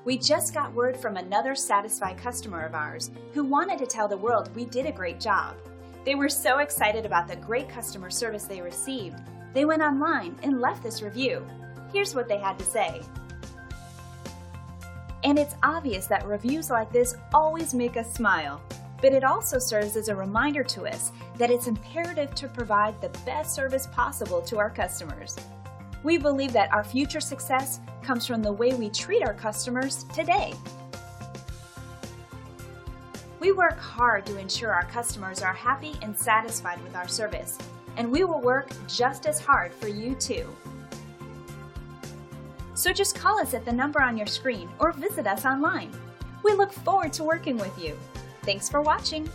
We just got word from another satisfied customer of ours who wanted to tell the world we did a great job. They were so excited about the great customer service they received, they went online and left this review. Here's what they had to say. And it's obvious that reviews like this always make us smile, but it also serves as a reminder to us that it's imperative to provide the best service possible to our customers. We believe that our future success comes from the way we treat our customers today. We work hard to ensure our customers are happy and satisfied with our service, and we will work just as hard for you too. So just call us at the number on your screen or visit us online. We look forward to working with you. Thanks for watching.